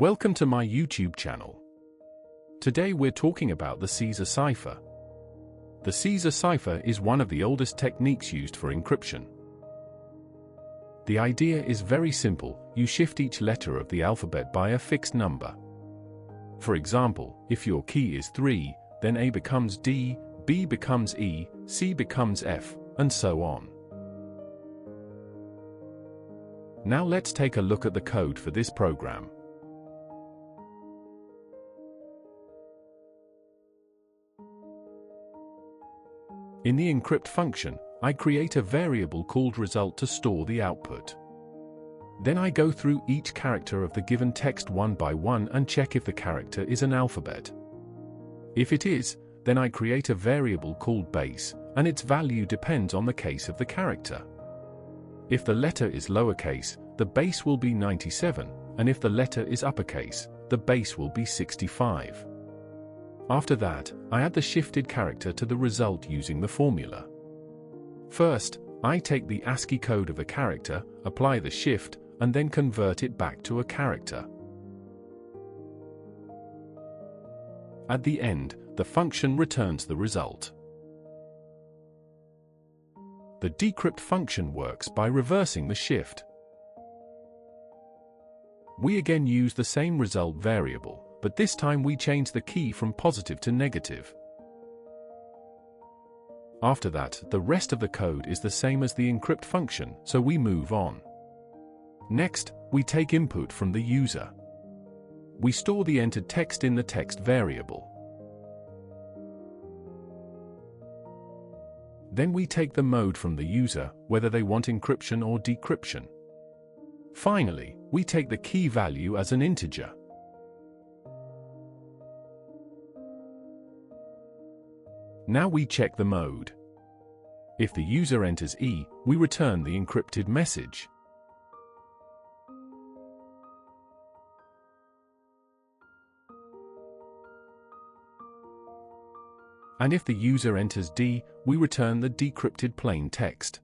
Welcome to my YouTube channel. Today we're talking about the Ceaser Cipher. The Ceaser Cipher is one of the oldest techniques used for encryption. The idea is very simple: you shift each letter of the alphabet by a fixed number. For example, if your key is 3, then A becomes D, B becomes E, C becomes F, and so on. Now let's take a look at the code for this program. In the encrypt function, I create a variable called result to store the output. Then I go through each character of the given text one by one and check if the character is an alphabet. If it is, then I create a variable called base, and its value depends on the case of the character. If the letter is lowercase, the base will be 97, and if the letter is uppercase, the base will be 65. After that, I add the shifted character to the result using the formula. First, I take the ASCII code of a character, apply the shift, and then convert it back to a character. At the end, the function returns the result. The decrypt function works by reversing the shift. We again use the same result variable, but this time we change the key from positive to negative. After that, the rest of the code is the same as the encrypt function, so we move on. Next, we take input from the user. We store the entered text in the text variable. Then we take the mode from the user, whether they want encryption or decryption. Finally, we take the key value as an integer. Now we check the mode. If the user enters E, we return the encrypted message. And if the user enters D, we return the decrypted plain text.